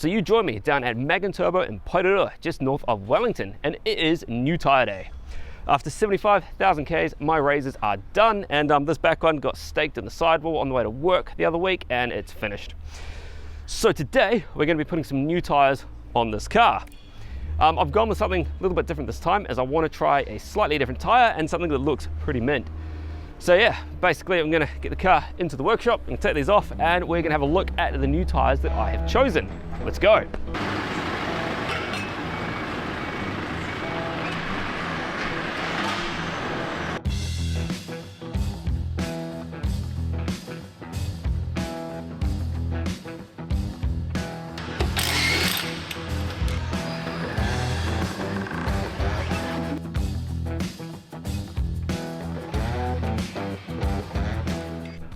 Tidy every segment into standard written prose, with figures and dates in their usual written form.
So you join me down at Mag & Turbo in Poirua, just north of Wellington, and it is new tyre day. After 75,000 Ks, my razors are done, and this back one got staked in the sidewall on the way to work the other week, and it's finished. So today, we're going to be putting some new tyres on this car. I've gone with something a little bit different this time, as I want to try a slightly different tyre and something that looks pretty mint. So yeah, basically I'm going to get the car into the workshop and take these off, and we're going to have a look at the new tyres that I have chosen. Let's go.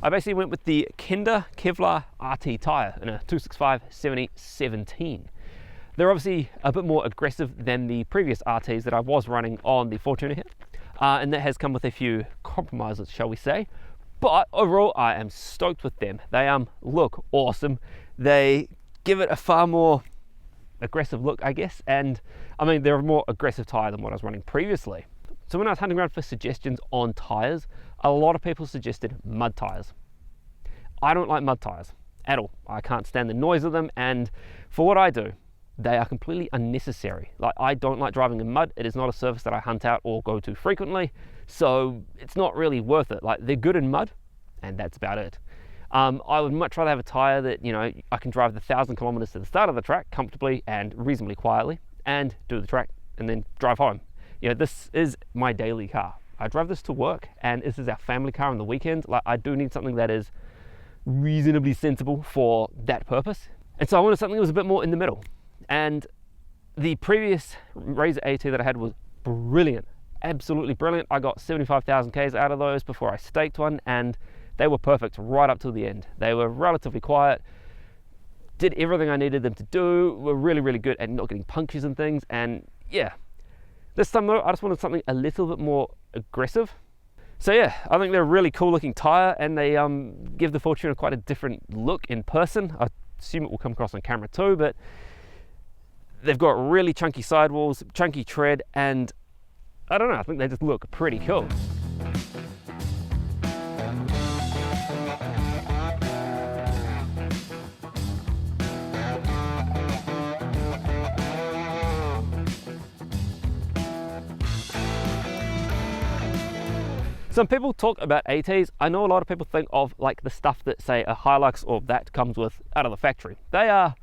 I basically went with the Kenda Klever RT tyre in a 265/70/17. They're obviously a bit more aggressive than the previous RTs that I was running on the Fortuner here, and that has come with a few compromises, shall we say. But overall, I am stoked with them. They look awesome. They give it a far more aggressive look, I guess, and I mean, they're a more aggressive tyre than what I was running previously. So when I was hunting around for suggestions on tyres, a lot of people suggested mud tyres. I don't like mud tyres at all. I can't stand the noise of them, and for what I do, they are completely unnecessary. Like, I don't like driving in mud. It is not a surface that I hunt out or go to frequently, so it's not really worth it. Like, they're good in mud, and that's about it. I would much rather have a tyre that, you know, I can drive the 1,000 kilometers to the start of the track comfortably and reasonably quietly, and do the track, and then drive home. You know, this is my daily car. I drive this to work, and this is our family car on the weekends. Like, I do need something that is reasonably sensible for that purpose. And so I wanted something that was a bit more in the middle. And the previous Razor AT that I had was brilliant, absolutely brilliant. I got 75,000 Ks out of those before I staked one, and they were perfect right up till the end. They were relatively quiet, did everything I needed them to do, were really, really good at not getting punctures and things, and yeah. This time though, I just wanted something a little bit more aggressive. So yeah, I think they're a really cool looking tyre, and they give the Fortuner quite a different look in person. I assume it will come across on camera too, but they've got really chunky sidewalls, chunky tread, and I don't know, I think they just look pretty cool. Some people talk about ATs. I know a lot of people think of like the stuff that, say, a Hilux or that comes with out of the factory. They are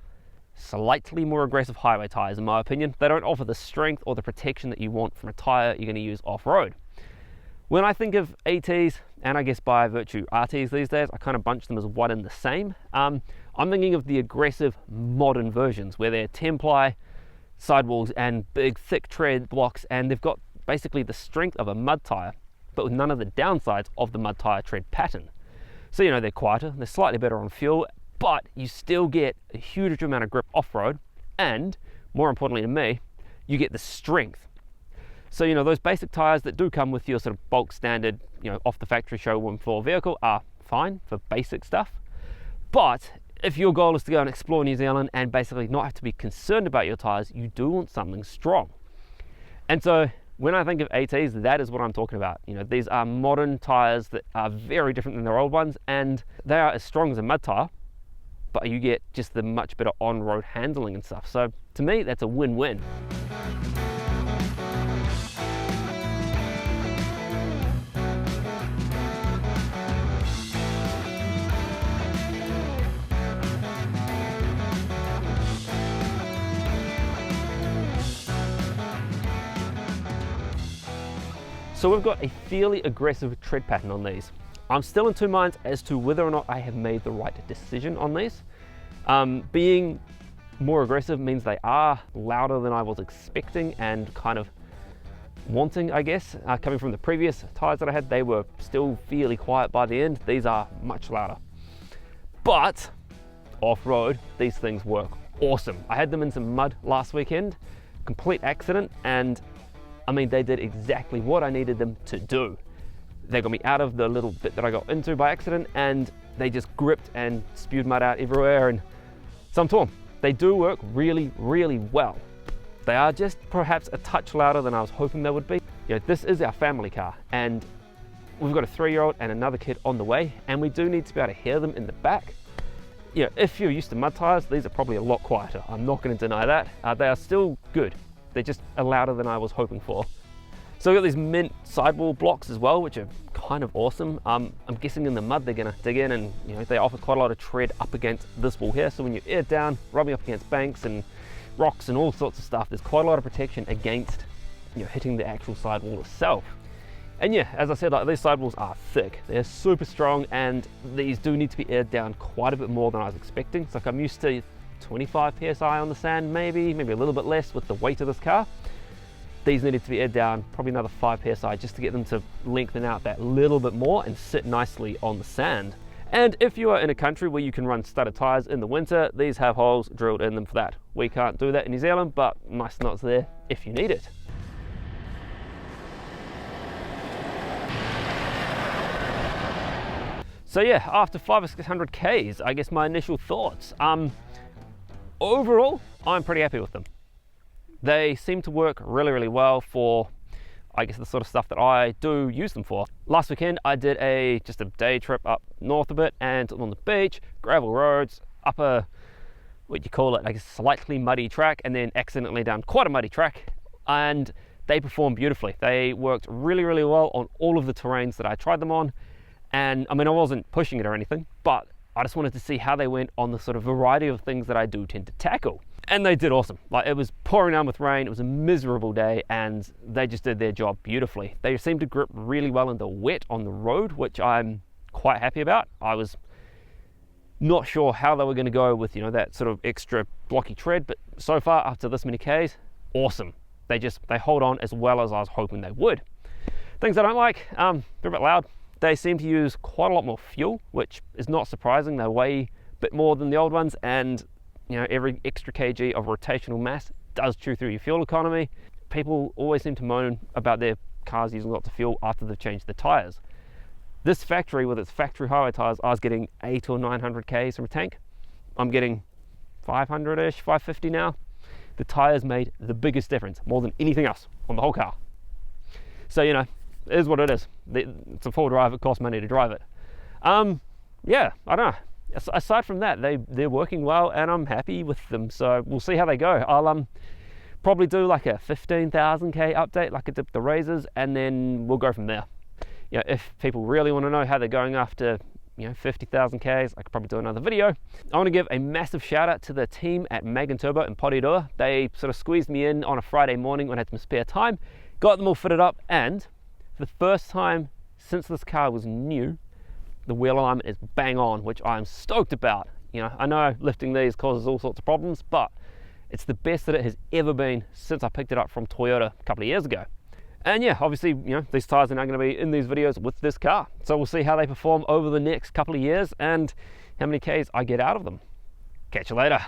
slightly more aggressive highway tyres, in my opinion. They don't offer the strength or the protection that you want from a tyre you're going to use off-road. When I think of ATs, and I guess by virtue RTs these days, I kind of bunch them as one and the same. I'm thinking of the aggressive modern versions where they're 10-ply sidewalls and big thick tread blocks, and they've got basically the strength of a mud tyre, but with none of the downsides of the mud tyre tread pattern. So, you know, they're quieter, they're slightly better on fuel, but you still get a huge amount of grip off-road, and more importantly to me, you get the strength. So, you know, those basic tyres that do come with your sort of bulk standard, you know, off the factory showroom floor vehicle are fine for basic stuff. But if your goal is to go and explore New Zealand and basically not have to be concerned about your tyres, you do want something strong. And so when I think of ATs, that is what I'm talking about. You know, these are modern tyres that are very different than their old ones, and they are as strong as a mud tyre, but you get just the much better on-road handling and stuff. So to me, that's a win-win. So we've got a fairly aggressive tread pattern on these. I'm still in two minds as to whether or not I have made the right decision on these. Being more aggressive means they are louder than I was expecting and kind of wanting, I guess. Coming from the previous tyres that I had, they were still fairly quiet by the end. These are much louder. But off-road, these things work awesome. I had them in some mud last weekend, complete accident, and I mean, they did exactly what I needed them to do. They got me out of the little bit that I got into by accident, and they just gripped and spewed mud out everywhere, and so I'm torn. They do work really, really well. They are just perhaps a touch louder than I was hoping they would be. You know, this is our family car, and we've got a 3-year-old and another kid on the way, and we do need to be able to hear them in the back. You know, if you're used to mud tires, these are probably a lot quieter. I'm not going to deny that. They are still good. They're just louder than I was hoping for. So we've got these mint sidewall blocks as well, which are kind of awesome. I'm guessing in the mud they're going to dig in, and you know, they offer quite a lot of tread up against this wall here. So when you're aired down, rubbing up against banks and rocks and all sorts of stuff, there's quite a lot of protection against, you know, hitting the actual sidewall itself. And yeah, as I said, like, these sidewalls are thick. They're super strong, and these do need to be aired down quite a bit more than I was expecting. So like, I'm used to 25 psi on the sand, maybe a little bit less with the weight of this car. These needed to be aired down probably another 5 psi just to get them to lengthen out that little bit more and sit nicely on the sand. And if you are in a country where you can run studded tires in the winter, these have holes drilled in them for that. We can't do that in New Zealand, but nice knots there if you need it. So yeah, after 500 or 600 Ks, I guess my initial thoughts. Overall, I'm pretty happy with them. They seem to work really, really well for, I guess, the sort of stuff that I do use them for. Last weekend, I did just a day trip up north a bit, and on the beach, gravel roads, up a, what do you call it, like a slightly muddy track, and then accidentally down quite a muddy track, and they performed beautifully. They worked really, really well on all of the terrains that I tried them on. And I mean, I wasn't pushing it or anything, but I just wanted to see how they went on the sort of variety of things that I do tend to tackle. And they did awesome. Like, it was pouring down with rain, it was a miserable day, and they just did their job beautifully. They seemed to grip really well in the wet on the road, which I'm quite happy about. I was not sure how they were going to go with, you know, that sort of extra blocky tread, but so far after this many Ks, awesome. They hold on as well as I was hoping they would. Things I don't like, they're a bit loud. They seem to use quite a lot more fuel, which is not surprising. They weigh a bit more than the old ones, and you know, every extra kg of rotational mass does chew through your fuel economy. People always seem to moan about their cars using lots of fuel after they've changed the tires. This factory, with its factory highway tires, I was getting 800 or 900 Ks from a tank. I'm getting 500-ish, 550 now. The tires made the biggest difference, more than anything else on the whole car. So, you know, it is what it is. It's a full drive, it costs money to drive it. Yeah, I don't know. Aside from that, they're working well, and I'm happy with them. So we'll see how they go. I'll probably do like a 15,000 K update, like I did the Razors, and then we'll go from there. You know, if people really want to know how they're going after, you know, 50,000 Ks, I could probably do another video. I want to give a massive shout out to the team at Mag & Turbo in Porirua. They sort of squeezed me in on a Friday morning when I had some spare time, got them all fitted up, and for the first time since this car was new, the wheel alignment is bang on, which I'm stoked about. You know, I know lifting these causes all sorts of problems, but it's the best that it has ever been since I picked it up from Toyota a couple of years ago. And yeah, obviously, you know, these tires are now going to be in these videos with this car. So we'll see how they perform over the next couple of years and how many Ks I get out of them. Catch you later.